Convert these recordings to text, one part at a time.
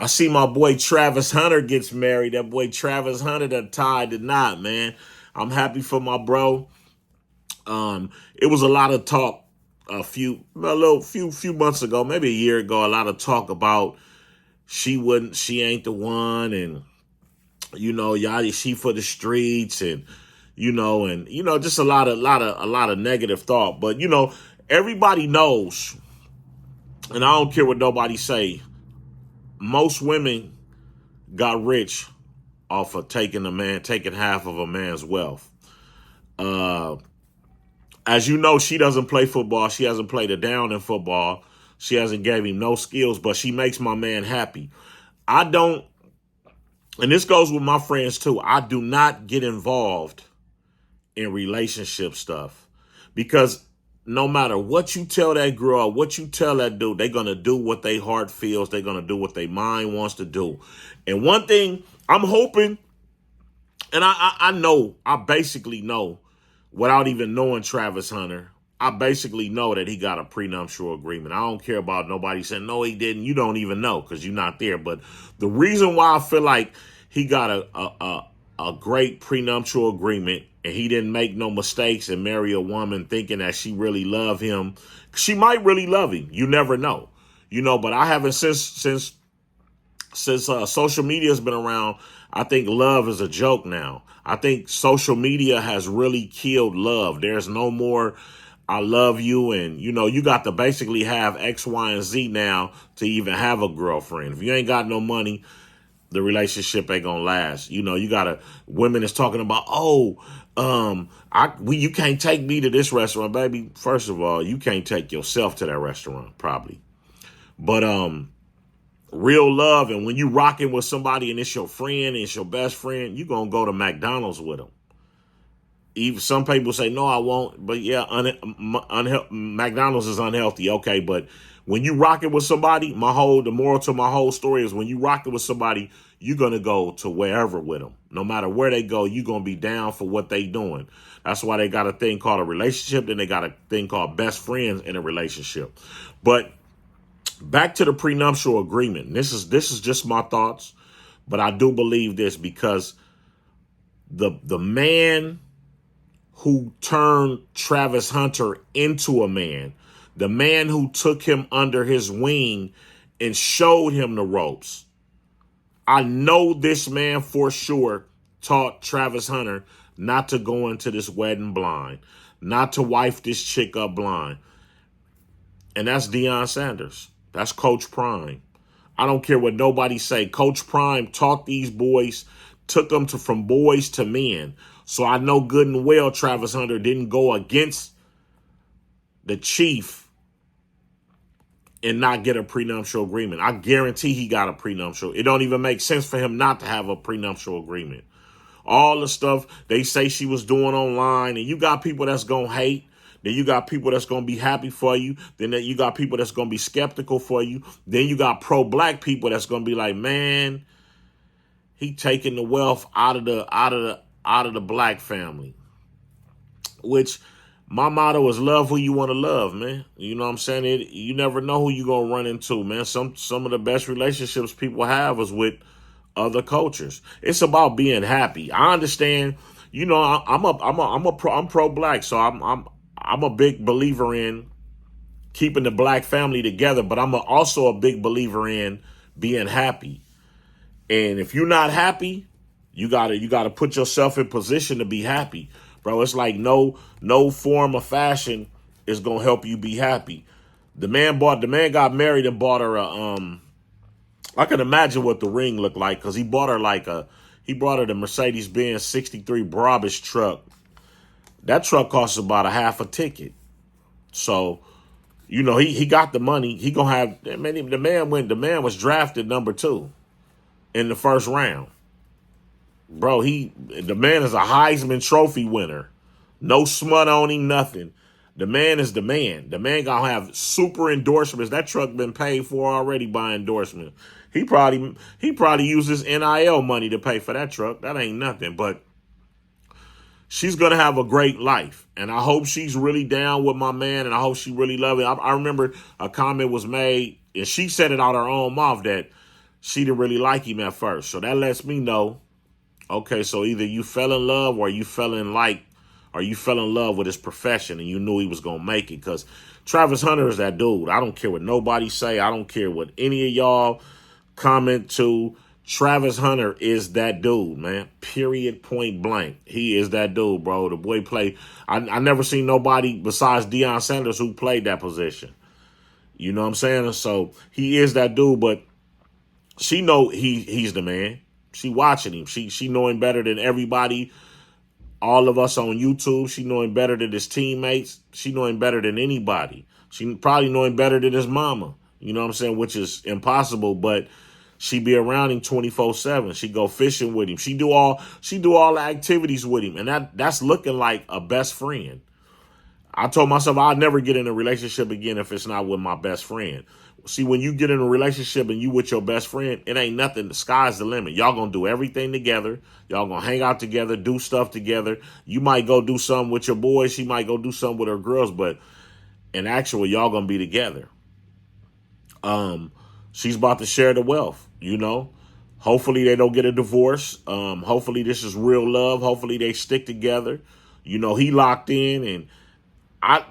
I see my boy Travis Hunter gets married. That boy Travis Hunter that tied the knot, man. I'm happy for my bro. It was a lot of talk a few months ago, maybe a year ago, a lot of talk about she ain't the one, and yada, she for the streets, and just a lot of negative thought. But everybody knows, and I don't care what nobody say. Most women got rich off of taking half of a man's wealth. Uh, as you know, she doesn't play football. She hasn't played a down in football. She hasn't gave him no skills, but she makes my man happy. I don't, and this goes with my friends too. I do not get involved in relationship stuff because no matter what you tell that girl, what you tell that dude, they're going to do what their heart feels. They're going to do what their mind wants to do. And one thing I'm hoping, and I know, I basically know, without even knowing Travis Hunter, I basically know that he got a prenuptial agreement. I don't care about nobody saying, no, he didn't. You don't even know because you're not there. But the reason why I feel like he got a great prenuptial agreement and he didn't make no mistakes and marry a woman thinking that she really love him. She might really love him. You never know. But I haven't since social media has been around. I think love is a joke now. I think social media has really killed love. There's no more I love you, and you got to basically have X, Y, and Z now to even have a girlfriend. If you ain't got no money, the relationship ain't gonna last. You gotta, women is talking about, you can't take me to this restaurant, baby. First of all, you can't take yourself to that restaurant, probably. But real love, and when you rocking with somebody and it's your friend and it's your best friend, you gonna go to McDonald's with them. Even some people say no, I won't. But yeah, McDonald's is unhealthy. Okay, but when you rocking with somebody, the moral to my whole story is when you rocking with somebody, you're gonna go to wherever with them. No matter where they go, you're gonna be down for what they doing. That's why they got a thing called a relationship, then they got a thing called best friends in a relationship. But back to the prenuptial agreement. This is just my thoughts, but I do believe this because the man who turned Travis Hunter into a man, the man who took him under his wing and showed him the ropes. I know this man for sure taught Travis Hunter not to go into this wedding blind, not to wife this chick up blind. And that's Deion Sanders. That's Coach Prime. I don't care what nobody say. Coach Prime taught these boys, took them from boys to men. So I know good and well Travis Hunter didn't go against the chief and not get a prenuptial agreement. I guarantee he got a prenuptial. It don't even make sense for him not to have a prenuptial agreement. All the stuff they say she was doing online, and you got people that's going to hate. Then you got people that's going to be happy for you. Then you got people that's going to be skeptical for you. Then you got pro-black people that's going to be like, man, he taking the wealth out of the black family. Which my motto is love who you want to love, man. You know what I'm saying? You never know who you're going to run into, man. Some of the best relationships people have is with other cultures. It's about being happy. I understand, I'm pro-black, so I'm a big believer in keeping the black family together, but I'm also a big believer in being happy. And if you're not happy, you gotta put yourself in position to be happy, bro. It's like no form of fashion is gonna help you be happy. The man got married and bought her I can imagine what the ring looked like because he brought her the Mercedes-Benz 63 Brabus truck. That truck costs about a half a ticket. So, he got the money. He gonna have, man, the man was drafted number 2 in the first round. Bro, the man is a Heisman Trophy winner. No smut on him, nothing. The man is the man. The man gonna have super endorsements. That truck been paid for already by endorsement. He probably uses NIL money to pay for that truck. That ain't nothing, but she's going to have a great life. And I hope she's really down with my man, and I hope she really loves it. I remember a comment was made, and she said it out her own mouth, that she didn't really like him at first. So that lets me know, okay, so either you fell in love or you fell in love with his profession and you knew he was going to make it. Because Travis Hunter is that dude. I don't care what nobody say. I don't care what any of y'all comment to. Travis Hunter is that dude, man. Period, point blank. He is that dude, bro. The boy played. I never seen nobody besides Deion Sanders who played that position. You know what I'm saying? So he is that dude, but she know he's the man. She watching him. She know him better than everybody. All of us on YouTube. She know him better than his teammates. She know him better than anybody. She probably know him better than his mama. You know what I'm saying? Which is impossible, but she be around him 24/7. She go fishing with him. She do all the activities with him, and that's looking like a best friend. I told myself I'd never get in a relationship again if it's not with my best friend. See, when you get in a relationship and you with your best friend, it ain't nothing. The sky's the limit. Y'all gonna do everything together. Y'all gonna hang out together, do stuff together. You might go do something with your boys. She might go do something with her girls, but in actual, y'all gonna be together. She's about to share the wealth, you know. Hopefully they don't get a divorce. Hopefully this is real love. Hopefully they stick together. You know, he locked in, and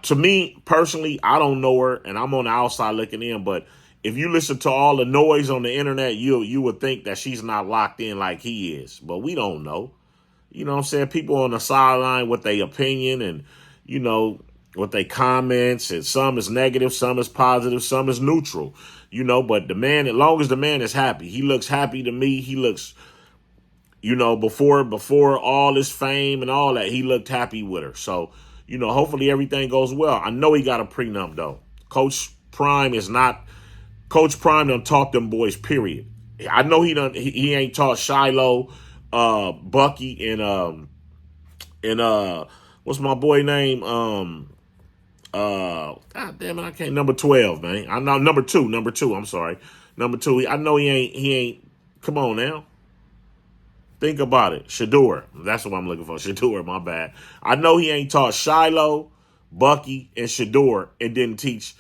to me personally, I don't know her, and I'm on the outside looking in. But if you listen to all the noise on the internet, you would think that she's not locked in like he is. But we don't know. You know what I'm saying? People on the sideline with their opinion and, you know, with their comments, and some is negative, some is positive, some is neutral. You know, but the man, as long as the man is happy, he looks happy to me. He looks, you know, before all this fame and all that, he looked happy with her. So, you know, hopefully everything goes well. I know he got a prenup though. Coach Prime done taught them boys, period. I know he ain't taught Shiloh, Bucky, and what's my boy name? God damn it, I can't. Number 12, man. I know number two. I'm sorry, number 2. I know he ain't. Come on now. Think about it. Shador. That's what I'm looking for. Shador, my bad. I know he ain't taught Shiloh, Bucky, and Shador, and didn't teach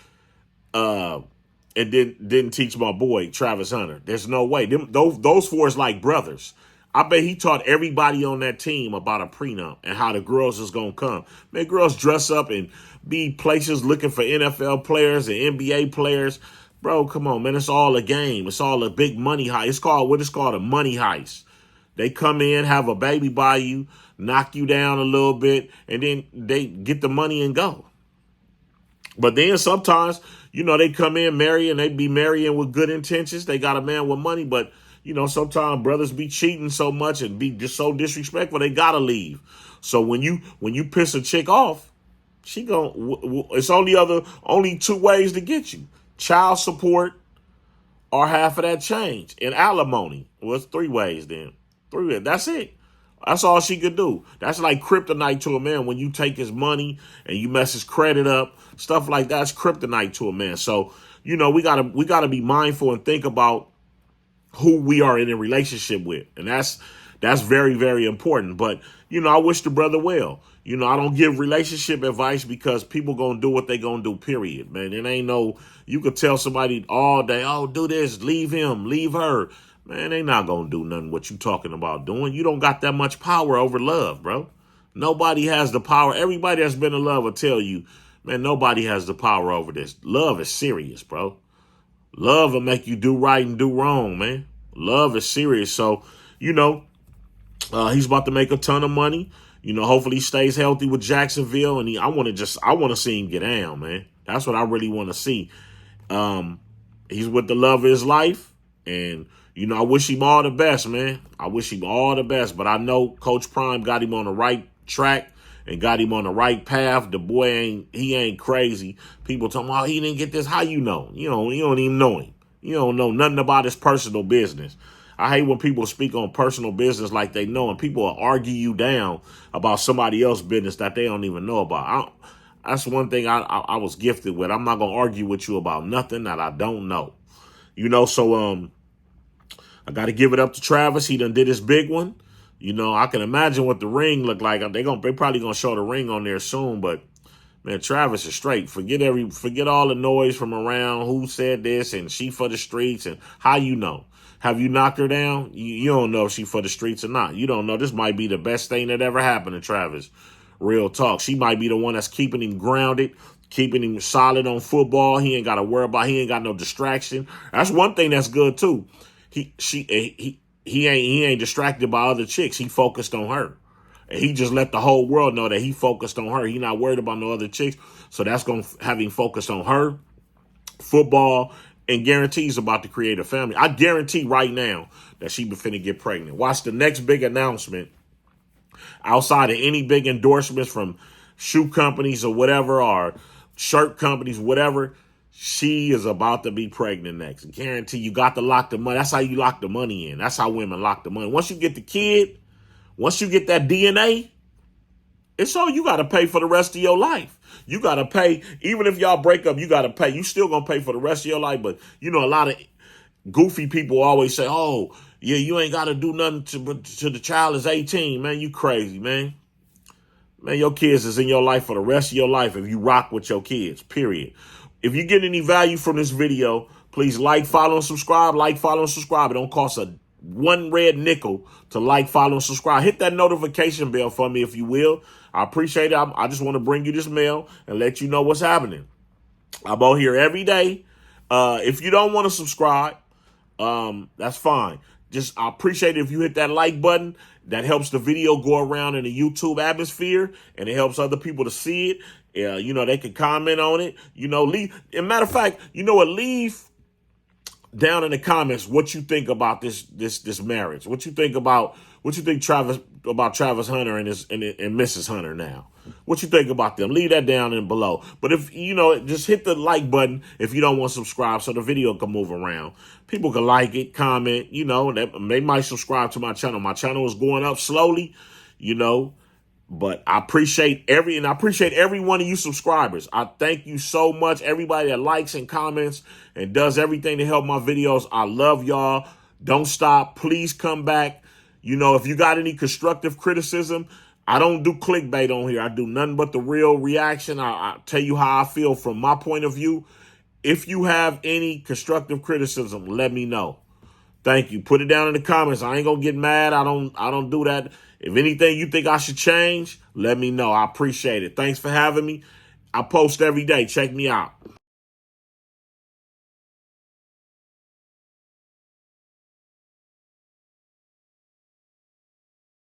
didn't teach my boy Travis Hunter. There's no way. Those four is like brothers. I bet he taught everybody on that team about a prenup and how the girls is gonna come. Man, girls dress up and be places looking for NFL players and NBA players. Bro, come on, man. It's all a game. It's all a big money heist. It's called a money heist. They come in, have a baby by you, knock you down a little bit, and then they get the money and go. But then sometimes, you know, they come in, marry, and they be marrying with good intentions. They got a man with money, but, you know, sometimes brothers be cheating so much and be just so disrespectful, they gotta leave. So when you piss a chick off, it's only 2 ways to get you: child support or half of that change, and alimony. Well, it's 3 ways then. 3 ways. That's it. That's all she could do. That's like kryptonite to a man. When you take his money and you mess his credit up, stuff like that's kryptonite to a man. So, you know, we gotta be mindful and think about who we are in a relationship with. And that's very, very important. But, you know, I wish the brother well. You know, I don't give relationship advice because people gonna do what they gonna do, period, man. It ain't no, you could tell somebody all day, oh, do this, leave him, leave her. Man, they not gonna do nothing what you talking about doing. You don't got that much power over love, bro. Nobody has the power. Everybody that's been in love will tell you, man, nobody has the power over this. Love is serious, bro. Love will make you do right and do wrong, man. Love is serious. So, you know, he's about to make a ton of money. You know, hopefully he stays healthy with Jacksonville. And I want to see him get down, man. That's what I really want to see. He's with the love of his life. And, you know, I wish him all the best, man. I wish him all the best. But I know Coach Prime got him on the right track and got him on the right path. The boy ain't crazy. People talking about, oh, he didn't get this. How you know? You don't even know him. You don't know nothing about his personal business. I hate when people speak on personal business like they know, and people will argue you down about somebody else's business that they don't even know about. That's one thing I was gifted with. I'm not going to argue with you about nothing that I don't know. You know, so I got to give it up to Travis. He done did his big one. You know, I can imagine what the ring looked like. They probably going to show the ring on there soon, but man, Travis is straight. Forget all the noise from around, who said this and she for the streets and how you know. Have you knocked her down? You don't know if she for the streets or not. You don't know. This might be the best thing that ever happened to Travis. Real talk. She might be the one that's keeping him grounded, keeping him solid on football. He ain't got to worry about. He ain't got no distraction. That's one thing that's good too. He ain't distracted by other chicks. He focused on her. And he just let the whole world know that he focused on her. He not worried about no other chicks. So that's going to have him focused on her, football, and guarantees about to create a family. I guarantee right now that she be finna get pregnant. Watch the next big announcement outside of any big endorsements from shoe companies or whatever, or shirt companies, whatever. She is about to be pregnant next. Guarantee you got to lock the money. That's how you lock the money in. That's how women lock the money. Once you get the kid, once you get that DNA, it's all you got to pay for the rest of your life. You got to pay, even if y'all break up, you got to pay. You still going to pay for the rest of your life. But, you know, a lot of goofy people always say, oh, yeah, you ain't got to do nothing to the child is 18. Man, you crazy, man. Man, your kids is in your life for the rest of your life if you rock with your kids, period. If you get any value from this video, please like, follow, and subscribe. Like, follow, and subscribe. It don't cost a one red nickel to like, follow, and subscribe. Hit that notification bell for me if you will. I appreciate it. I just want to bring you this mail and let you know what's happening. I'm on here every day. If you don't want to subscribe, that's fine. Just I appreciate it if you hit that like button. That helps the video go around in the YouTube atmosphere, and it helps other people to see it. You know, they can comment on it. You know, leave. As a matter of fact, you know what? Leave down in the comments what you think about this marriage. What you think Travis Hunter and Mrs. Hunter now. What you think about them? Leave that down in below. But if you know, just hit the like button if you don't want to subscribe so the video can move around. People can like it, comment, you know, they might subscribe to my channel. My channel is going up slowly, you know. But I appreciate every one of you subscribers. I thank you so much. Everybody that likes and comments and does everything to help my videos. I love y'all. Don't stop. Please come back. You know, if you got any constructive criticism, I don't do clickbait on here. I do nothing but the real reaction. I tell you how I feel from my point of view. If you have any constructive criticism, let me know. Thank you. Put it down in the comments. I ain't gonna get mad. I don't do that. If anything you think I should change, let me know. I appreciate it. Thanks for having me. I post every day. Check me out.